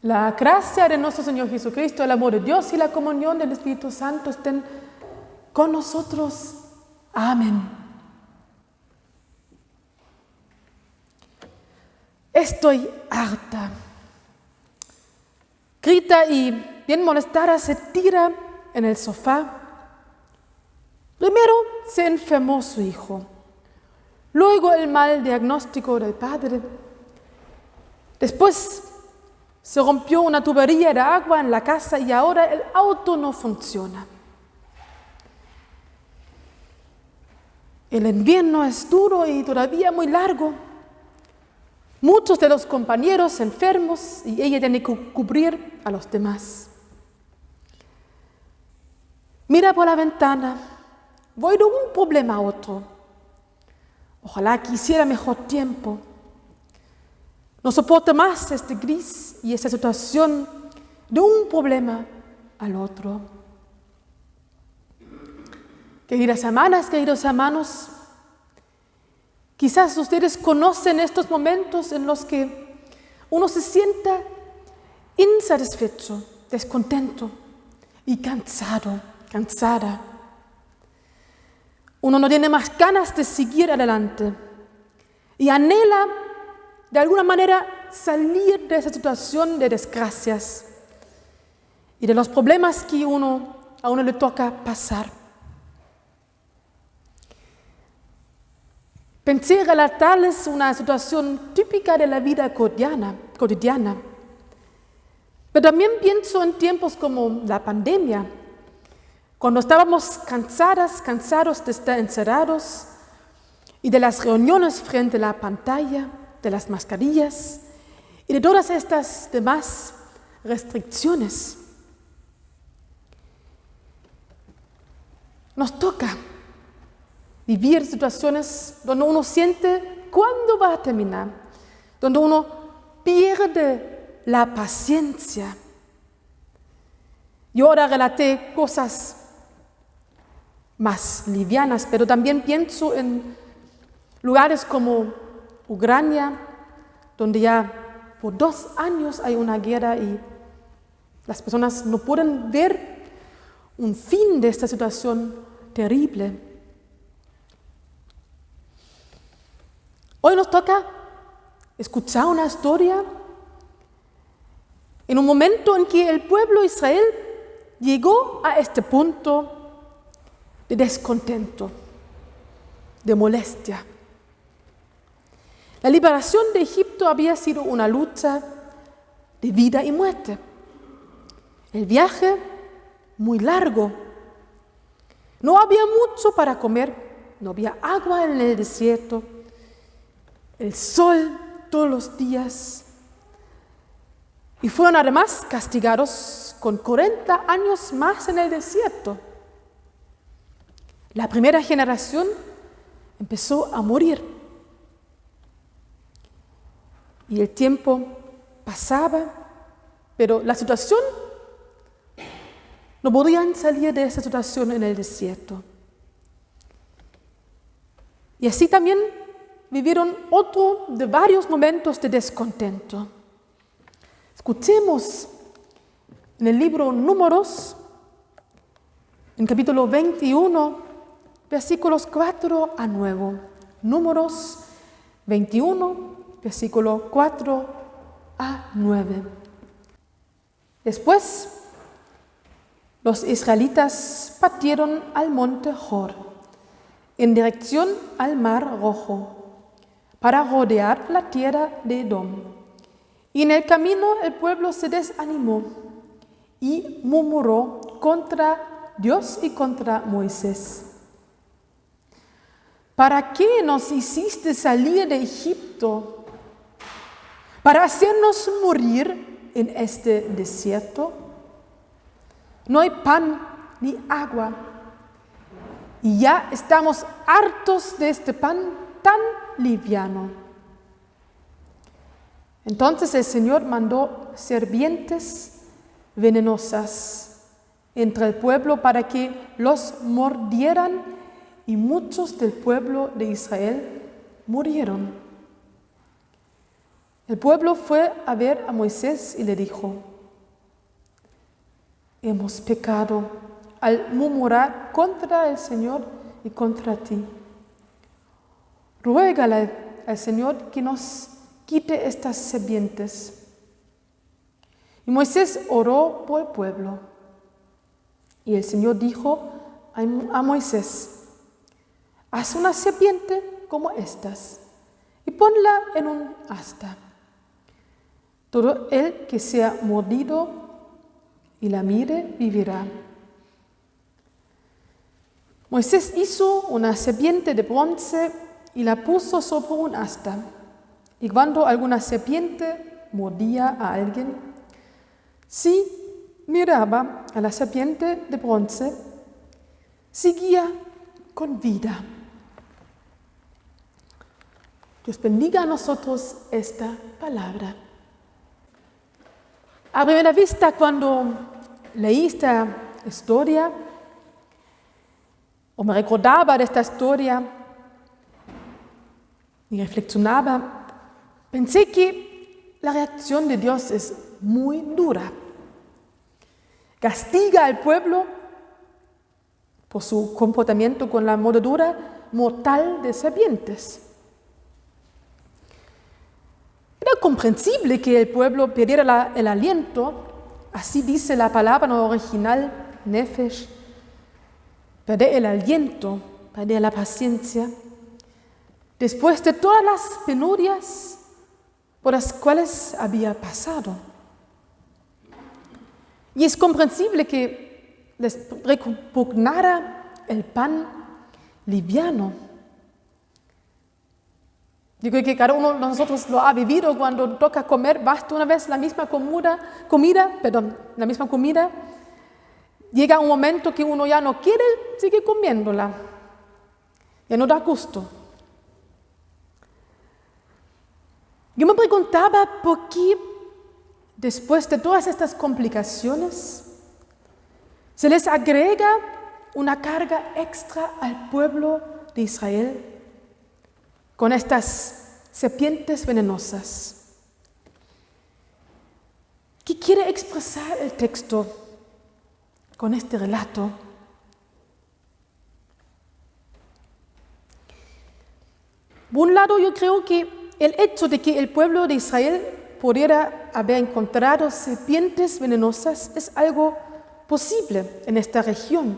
La gracia de nuestro Señor Jesucristo, el amor de Dios y la comunión del Espíritu Santo estén con nosotros. Amén. Estoy harta. Grita y, bien molestada, se tira en el sofá. Primero se enfermó su hijo, luego el mal diagnóstico del padre. Después se rompió una tubería de agua en la casa y ahora el auto no funciona. El invierno es duro y todavía muy largo. Muchos de los compañeros enfermos y ella tiene que cubrir a los demás. Mira por la ventana, voy de un problema a otro. Ojalá quisiera mejor tiempo. No soporto más este gris y esta situación de un problema al otro. Queridas hermanas, queridos hermanos, quizás ustedes conocen estos momentos en los que uno se sienta insatisfecho, descontento y cansada. Uno no tiene más ganas de seguir adelante y anhela de alguna manera salir de esa situación de desgracias y de los problemas que a uno le toca pasar. Pensé relatarles una situación típica de la vida cotidiana, pero también pienso en tiempos como la pandemia, cuando estábamos cansados de estar encerrados y de las reuniones frente a la pantalla, de las mascarillas y de todas estas demás restricciones. Nos toca vivir situaciones donde uno siente cuándo va a terminar, donde uno pierde la paciencia. Yo ahora relaté cosas más livianas, pero también pienso en lugares como Ucrania, donde ya por 2 años hay una guerra y las personas no pueden ver un fin de esta situación terrible. Hoy nos toca escuchar una historia en un momento en que el pueblo de Israel llegó a este punto de descontento, de molestia. La liberación de Egipto había sido una lucha de vida y muerte. El viaje muy largo. No había mucho para comer, no había agua en el desierto, el sol todos los días. Y fueron además castigados con 40 años más en el desierto. La primera generación empezó a morir. Y el tiempo pasaba, pero la situación, no podían salir de esa situación en el desierto. Y así también vivieron otro de varios momentos de descontento. Escuchemos en el libro Números, en capítulo 21, versículos 4 a 9. Números 21, versículo 4 a 9. Después, los israelitas partieron al monte Hor, en dirección al Mar Rojo, para rodear la tierra de Edom. Y en el camino el pueblo se desanimó y murmuró contra Dios y contra Moisés. ¿Para qué nos hiciste salir de Egipto? ¿Para hacernos morir en este desierto? No hay pan ni agua. Y ya estamos hartos de este pan tan liviano. Entonces el Señor mandó serpientes venenosas entre el pueblo para que los mordieran, y muchos del pueblo de Israel murieron. El pueblo fue a ver a Moisés y le dijo: hemos pecado al murmurar contra el Señor y contra ti. Ruégale al Señor que nos quite estas serpientes. Y Moisés oró por el pueblo. Y el Señor dijo a Moisés: haz una serpiente como estas y ponla en un asta. Todo el que sea mordido y la mire vivirá. Moisés hizo una serpiente de bronce y la puso sobre un asta. Y cuando alguna serpiente mordía a alguien, si miraba a la serpiente de bronce, seguía con vida. Dios bendiga a nosotros esta palabra. A primera vista, cuando leí esta historia, o me recordaba de esta historia y reflexionaba, pensé que la reacción de Dios es muy dura. Castiga al pueblo por su comportamiento con la mordedura mortal de serpientes. Era comprensible que el pueblo perdiera el aliento, así dice la palabra no original, nefesh, perder el aliento, perder la paciencia, después de todas las penurias por las cuales había pasado. Y es comprensible que les repugnara el pan liviano. Yo creo que cada uno de nosotros lo ha vivido cuando toca comer, basta una vez la misma comida, llega un momento que uno ya no quiere seguir comiéndola, ya no da gusto. Yo me preguntaba por qué, después de todas estas complicaciones, se les agrega una carga extra al pueblo de Israel con estas serpientes venenosas. ¿Qué quiere expresar el texto con este relato? Por un lado, yo creo que el hecho de que el pueblo de Israel pudiera haber encontrado serpientes venenosas es algo posible en esta región.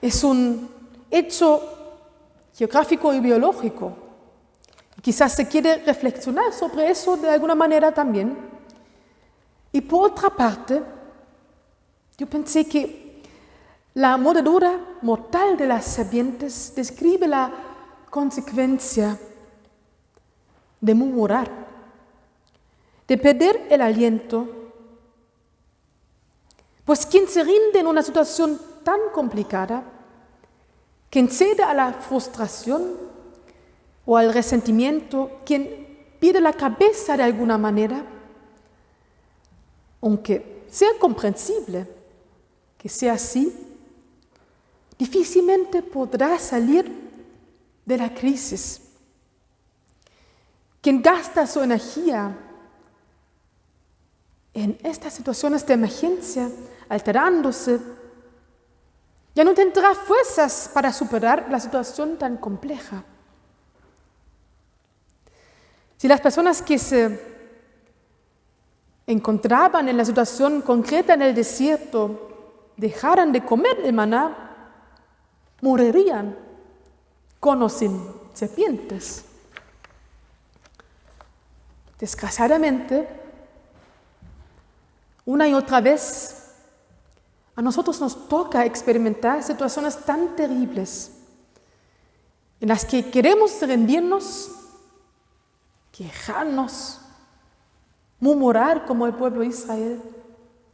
Es un hecho geográfico y biológico. Quizás se quiere reflexionar sobre eso de alguna manera también. Y por otra parte, yo pensé que la mordedura mortal de las serpientes describe la consecuencia de murmurar, de perder el aliento. Pues quien se rinde en una situación tan complicada, quien cede a la frustración o al resentimiento, quien pierde la cabeza de alguna manera, aunque sea comprensible que sea así, difícilmente podrá salir de la crisis. Quien gasta su energía en estas situaciones de emergencia, alterándose, ya no tendrá fuerzas para superar la situación tan compleja. Si las personas que se encontraban en la situación concreta en el desierto dejaran de comer el maná, morirían con o sin serpientes. Desgraciadamente, una y otra vez, a nosotros nos toca experimentar situaciones tan terribles en las que queremos rendirnos, quejarnos, murmurar como el pueblo de Israel,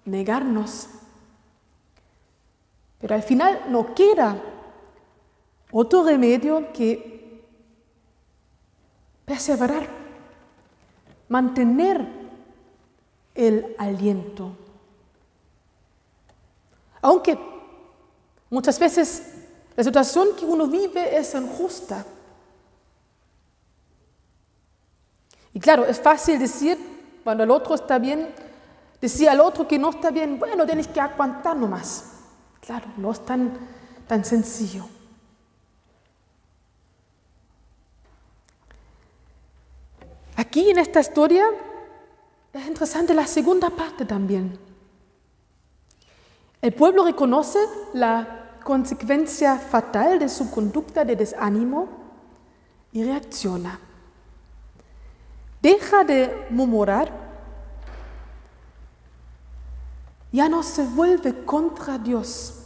negarnos. Pero al final no queda otro remedio que perseverar, mantener el aliento. Aunque muchas veces la situación que uno vive es injusta. Y claro, es fácil decir, cuando el otro está bien, decir al otro que no está bien, bueno, tienes que aguantar nomás. Claro, no es tan sencillo. Aquí en esta historia es interesante la segunda parte también. El pueblo reconoce la consecuencia fatal de su conducta de desánimo y reacciona. Deja de murmurar, ya no se vuelve contra Dios.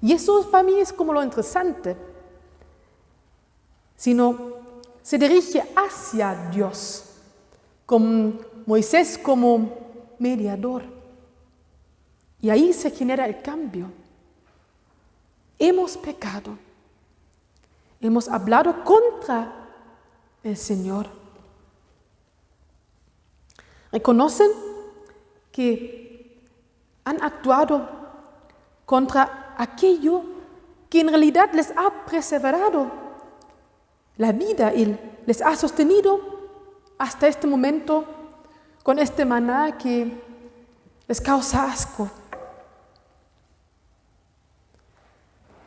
Y eso para mí es como lo interesante, sino se dirige hacia Dios, con Moisés como mediador. Y ahí se genera el cambio. Hemos pecado, hemos hablado contra el Señor. Reconocen que han actuado contra aquello que en realidad les ha preservado la vida y les ha sostenido hasta este momento con este maná que les causa asco.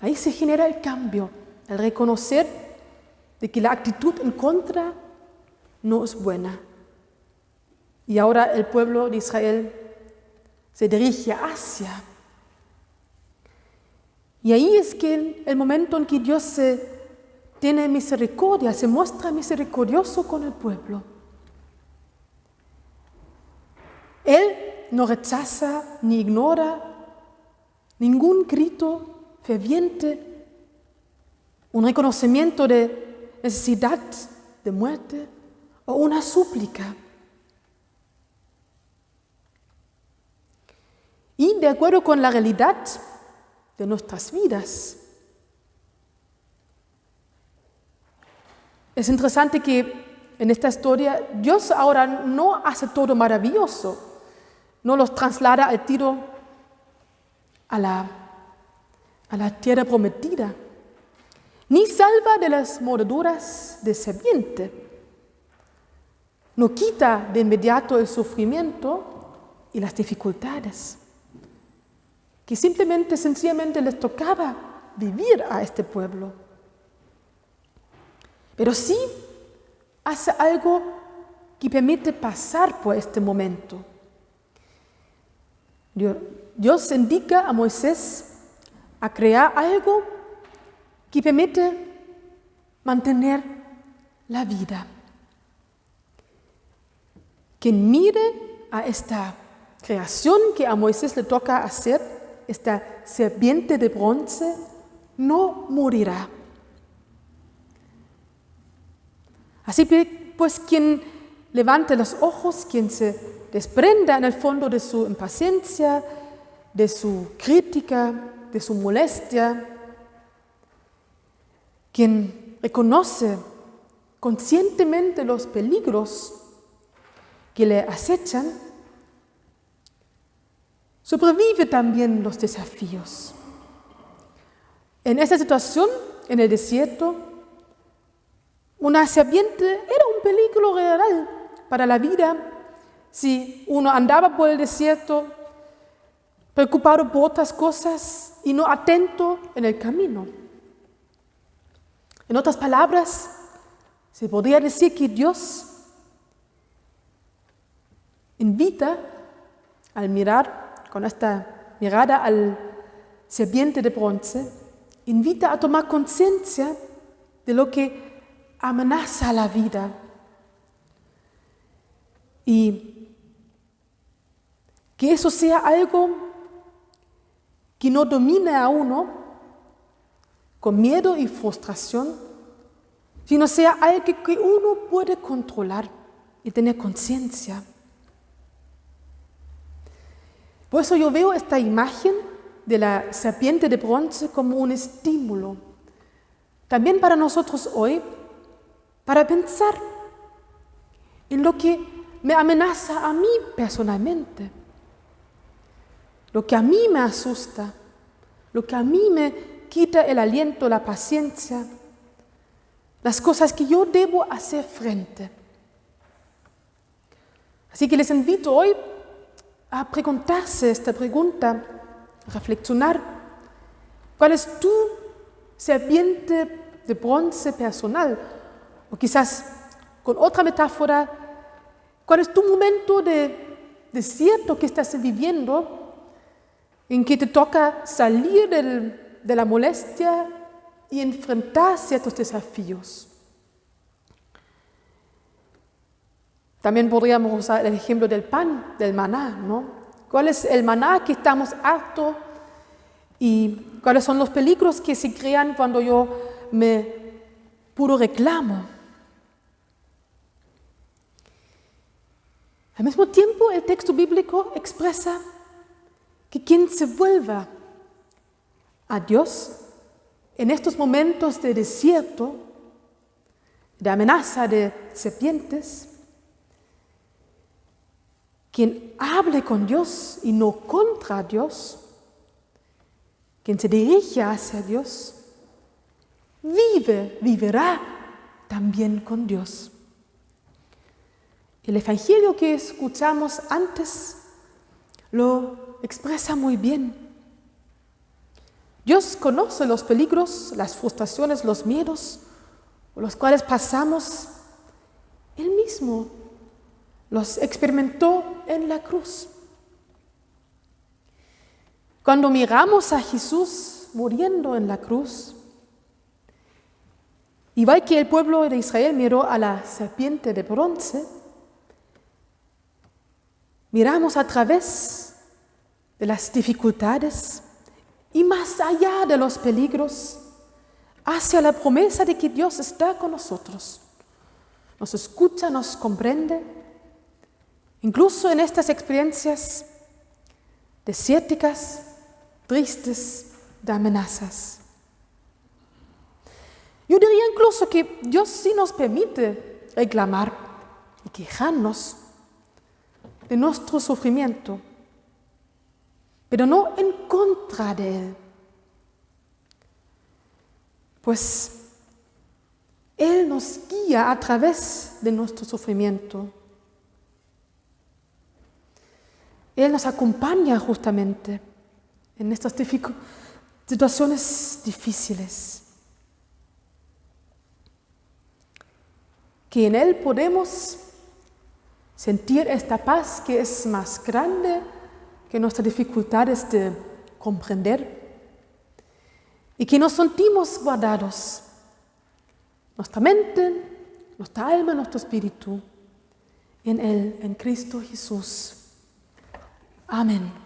Ahí se genera el cambio, el reconocer de que la actitud en contra no es buena. Y ahora el pueblo de Israel se dirige hacia. Y ahí es que el momento en que Dios tiene misericordia, se muestra misericordioso con el pueblo. Él no rechaza ni ignora ningún grito ferviente, un reconocimiento de necesidad de muerte o una súplica. Y de acuerdo con la realidad de nuestras vidas, es interesante que en esta historia Dios ahora no hace todo maravilloso, no los traslada al tiro a la tierra prometida, ni salva de las mordeduras de serpiente, no quita de inmediato el sufrimiento y las dificultades, que sencillamente les tocaba vivir a este pueblo. Pero sí hace algo que permite pasar por este momento. Dios indica a Moisés a crear algo que permite mantener la vida. Quien mire a esta creación que a Moisés le toca hacer, esta serpiente de bronce, no morirá. Así pues, quien levante los ojos, quien se desprenda en el fondo de su impaciencia, de su crítica, de su molestia, quien reconoce conscientemente los peligros que le acechan, sobrevive también los desafíos. En esta situación, en el desierto, una serpiente era un peligro real para la vida si uno andaba por el desierto preocupado por otras cosas y no atento en el camino. En otras palabras, se podría decir que Dios invita al mirar con esta mirada al serpiente de bronce, invita a tomar conciencia de lo que amenaza la vida y que eso sea algo que no domine a uno con miedo y frustración, sino sea algo que uno puede controlar y tener conciencia. Por eso yo veo esta imagen de la serpiente de bronce como un estímulo, también para nosotros hoy, para pensar en lo que me amenaza a mí personalmente, lo que a mí me asusta, lo que a mí me quita el aliento, la paciencia, las cosas que yo debo hacer frente. Así que les invito hoy a preguntarse esta pregunta, a reflexionar. ¿Cuál es tu serpiente de bronce personal? O quizás con otra metáfora, ¿cuál es tu momento de desierto que estás viviendo en que te toca salir de la molestia y enfrentar ciertos desafíos? También podríamos usar el ejemplo del pan, del maná, ¿no? ¿Cuál es el maná que estamos hartos y cuáles son los peligros que se crean cuando yo me puro reclamo? Al mismo tiempo, el texto bíblico expresa que quien se vuelva a Dios en estos momentos de desierto, de amenaza de serpientes, quien hable con Dios y no contra Dios, quien se dirige hacia Dios, vivirá también con Dios. El Evangelio que escuchamos antes lo expresa muy bien. Dios conoce los peligros, las frustraciones, los miedos, por los cuales pasamos. Él mismo los experimentó en la cruz. Cuando miramos a Jesús muriendo en la cruz, igual que el pueblo de Israel miró a la serpiente de bronce, miramos a través de las dificultades y más allá de los peligros hacia la promesa de que Dios está con nosotros. Nos escucha, nos comprende, incluso en estas experiencias desérticas, tristes, de amenazas. Yo diría incluso que Dios sí nos permite reclamar y quejarnos de nuestro sufrimiento, pero no en contra de Él. Pues Él nos guía a través de nuestro sufrimiento. Él nos acompaña justamente en estas situaciones difíciles. Que en Él podemos sentir esta paz que es más grande que nuestras dificultades de comprender y que nos sentimos guardados, nuestra mente, nuestra alma, nuestro espíritu, en Él, en Cristo Jesús. Amén.